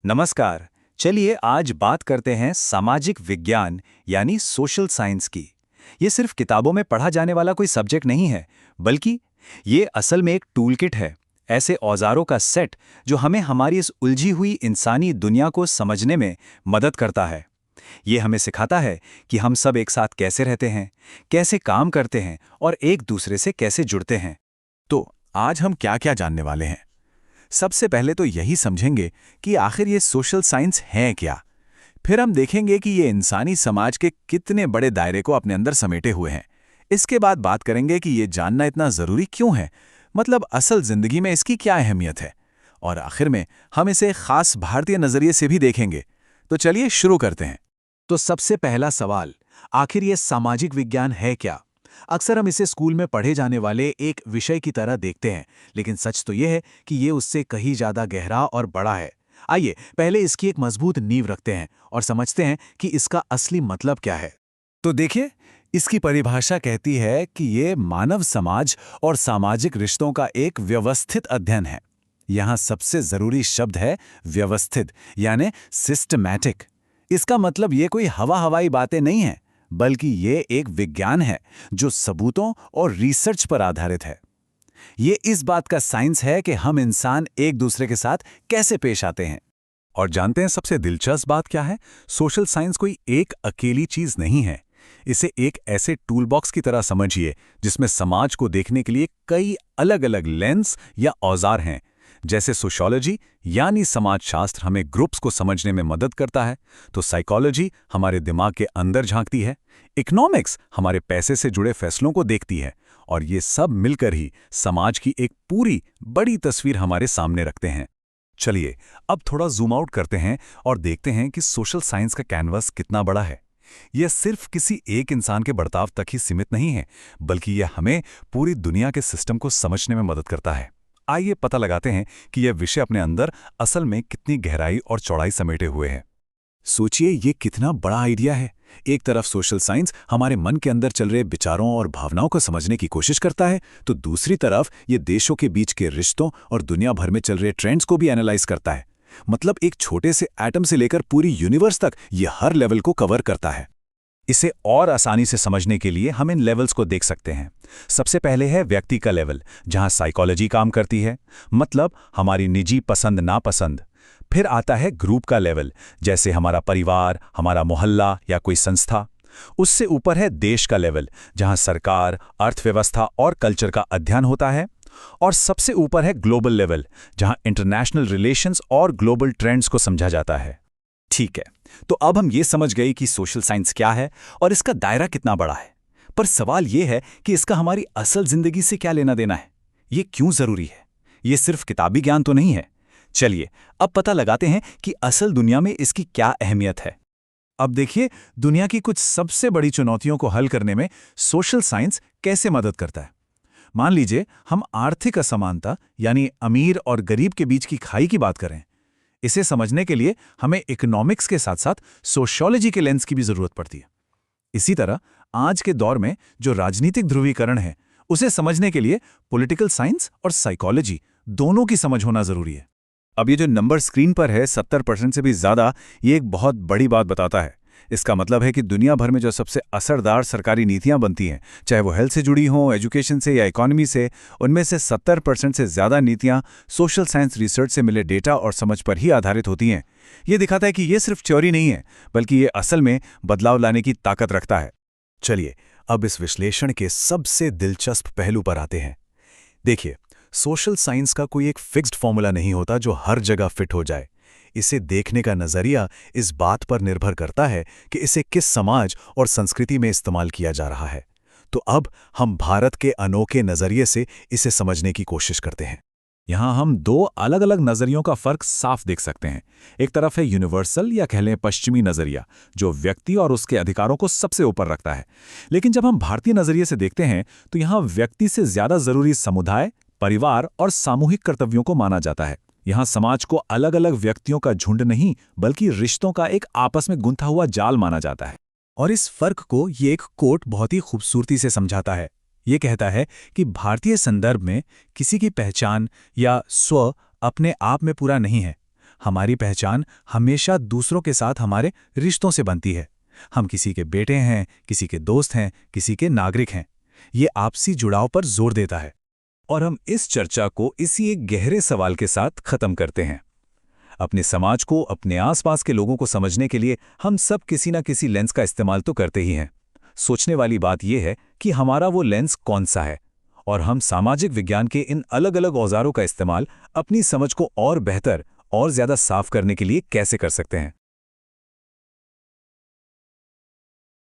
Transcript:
नमस्कार। चलिए आज बात करते हैं सामाजिक विज्ञान यानी सोशल साइंस की। ये सिर्फ किताबों में पढ़ा जाने वाला कोई सब्जेक्ट नहीं है, बल्कि ये असल में एक टूलकिट है। ऐसे औजारों का सेट जो हमें हमारी इस उलझी हुई इंसानी दुनिया को समझने में मदद करता है। ये हमें सिखाता है कि हम सब एक साथ कैसे रहते हैं, कैसे काम करते हैं और एक दूसरे से कैसे जुड़ते हैं। तो आज हम क्या क्या जानने वाले हैं। सबसे पहले तो यही समझेंगे कि आखिर ये सोशल साइंस है क्या। फिर हम देखेंगे कि ये इंसानी समाज के कितने बड़े दायरे को अपने अंदर समेटे हुए हैं। इसके बाद बात करेंगे कि ये जानना इतना ज़रूरी क्यों है, मतलब असल ज़िंदगी में इसकी क्या अहमियत है। और आखिर में हम इसे खास भारतीय नज़रिए से भी देखेंगे। तो चलिए शुरू करते हैं। तो सबसे पहला सवाल, आखिर ये सामाजिक विज्ञान है क्या। अक्सर हम इसे स्कूल में पढ़े जाने वाले एक विषय की तरह देखते हैं, लेकिन सच तो यह है कि ये उससे कहीं ज़्यादा गहरा और बड़ा है। आइए पहले इसकी एक मजबूत नींव रखते हैं और समझते हैं कि इसका असली मतलब क्या है। तो देखिए, इसकी परिभाषा कहती है कि ये मानव समाज और सामाजिक रिश्तों का एक व्यवस्थित अध्ययन है। यहाँ सबसे ज़रूरी शब्द है व्यवस्थित, यानी सिस्टमैटिक। इसका मतलब ये कोई हवा हवाई बातें नहीं है, बल्कि ये एक विज्ञान है जो सबूतों और रिसर्च पर आधारित है। ये इस बात का साइंस है कि हम इंसान एक दूसरे के साथ कैसे पेश आते हैं। और जानते हैं सबसे दिलचस्प बात क्या है? सोशल साइंस कोई एक अकेली चीज नहीं है। इसे एक ऐसे टूल बॉक्स की तरह समझिए जिसमें समाज को देखने के लिए कई अलग अलग लेंस या औजार हैं। जैसे सोशियोलॉजी यानी समाजशास्त्र हमें ग्रुप्स को समझने में मदद करता है, तो साइकोलॉजी हमारे दिमाग के अंदर झांकती है, इकोनॉमिक्स हमारे पैसे से जुड़े फैसलों को देखती है, और ये सब मिलकर ही समाज की एक पूरी बड़ी तस्वीर हमारे सामने रखते हैं। चलिए अब थोड़ा जूम आउट करते हैं और देखते हैं कि सोशल साइंस का कैनवास कितना बड़ा है। यह सिर्फ किसी एक इंसान के बर्ताव तक ही सीमित नहीं है, बल्कि यह हमें पूरी दुनिया के सिस्टम को समझने में मदद करता है। आइए पता लगाते हैं कि यह विषय अपने अंदर असल में कितनी गहराई और चौड़ाई समेटे हुए है। सोचिए ये कितना बड़ा आइडिया है। एक तरफ सोशल साइंस हमारे मन के अंदर चल रहे विचारों और भावनाओं को समझने की कोशिश करता है, तो दूसरी तरफ ये देशों के बीच के रिश्तों और दुनिया भर में चल रहे ट्रेंड्स को भी एनालाइज करता है। मतलब एक छोटे से एटम से लेकर पूरी यूनिवर्स तक ये हर लेवल को कवर करता है। इसे और आसानी से समझने के लिए हम इन लेवल्स को देख सकते हैं। सबसे पहले है व्यक्ति का लेवल, जहां साइकोलॉजी काम करती है, मतलब हमारी निजी पसंद नापसंद। फिर आता है ग्रुप का लेवल, जैसे हमारा परिवार, हमारा मोहल्ला या कोई संस्था। उससे ऊपर है देश का लेवल, जहां सरकार, अर्थव्यवस्था और कल्चर का अध्ययन होता है। और सबसे ऊपर है ग्लोबल लेवल, जहां इंटरनेशनल रिलेशंस और ग्लोबल ट्रेंड्स को समझा जाता है। ठीक है, तो अब हम ये समझ गए कि सोशल साइंस क्या है और इसका दायरा कितना बड़ा है। पर सवाल ये है कि इसका हमारी असल जिंदगी से क्या लेना देना है? ये क्यों जरूरी है? ये सिर्फ किताबी ज्ञान तो नहीं है। चलिए अब पता लगाते हैं कि असल दुनिया में इसकी क्या अहमियत है। अब देखिए, दुनिया की कुछ सबसे बड़ी चुनौतियों को हल करने में सोशल साइंस कैसे मदद करता है। मान लीजिए हम आर्थिक असमानता यानी अमीर और गरीब के बीच की खाई की बात करें। इसे समझने के लिए हमें इकोनॉमिक्स के साथ साथ सोशियोलॉजी के लेंस की भी जरूरत पड़ती है। इसी तरह आज के दौर में जो राजनीतिक ध्रुवीकरण है, उसे समझने के लिए पॉलिटिकल साइंस और साइकोलॉजी दोनों की समझ होना जरूरी है। अब ये जो नंबर स्क्रीन पर है 70% से भी ज्यादा, ये एक बहुत बड़ी बात बताता है। इसका मतलब है कि दुनिया भर में जो सबसे असरदार सरकारी नीतियां बनती हैं, चाहे वो हेल्थ से जुड़ी हों, एजुकेशन से या इकोनॉमी से, उनमें से 70% से ज़्यादा नीतियां सोशल साइंस रिसर्च से मिले डेटा और समझ पर ही आधारित होती हैं। ये दिखाता है कि ये सिर्फ थ्योरी नहीं है, बल्कि ये असल में बदलाव लाने की ताकत रखता है। चलिए अब इस विश्लेषण के सबसे दिलचस्प पहलू पर आते हैं। देखिए, सोशल साइंस का कोई एक फिक्स्ड फॉर्मूला नहीं होता जो हर जगह फिट हो जाए। इसे देखने का नजरिया इस बात पर निर्भर करता है कि इसे किस समाज और संस्कृति में इस्तेमाल किया जा रहा है। तो अब हम भारत के अनोखे नजरिए से इसे समझने की कोशिश करते हैं। यहाँ हम दो अलग अलग नजरियों का फर्क साफ देख सकते हैं। एक तरफ है यूनिवर्सल या कह लें पश्चिमी नजरिया, जो व्यक्ति और उसके अधिकारों को सबसे ऊपर रखता है। लेकिन जब हम भारतीय नजरिए से देखते हैं तो यहाँ व्यक्ति से ज्यादा जरूरी समुदाय, परिवार और सामूहिक कर्तव्यों को माना जाता है। यहाँ समाज को अलग अलग व्यक्तियों का झुंड नहीं, बल्कि रिश्तों का एक आपस में गुंथा हुआ जाल माना जाता है। और इस फर्क को ये एक कोट बहुत ही खूबसूरती से समझाता है। ये कहता है कि भारतीय संदर्भ में किसी की पहचान या स्व अपने आप में पूरा नहीं है। हमारी पहचान हमेशा दूसरों के साथ हमारे रिश्तों से बनती है। हम किसी के बेटे हैं, किसी के दोस्त हैं, किसी के नागरिक हैं। ये आपसी जुड़ाव पर जोर देता है। और हम इस चर्चा को इसी एक गहरे सवाल के साथ खत्म करते हैं। अपने समाज को, अपने आसपास के लोगों को समझने के लिए हम सब किसी न किसी लेंस का इस्तेमाल तो करते ही हैं। सोचने वाली बात यह है कि हमारा वो लेंस कौन सा है, और हम सामाजिक विज्ञान के इन अलग-अलग औजारों का इस्तेमाल अपनी समझ को और बेहतर और ज्यादा साफ करने के लिए कैसे कर सकते हैं।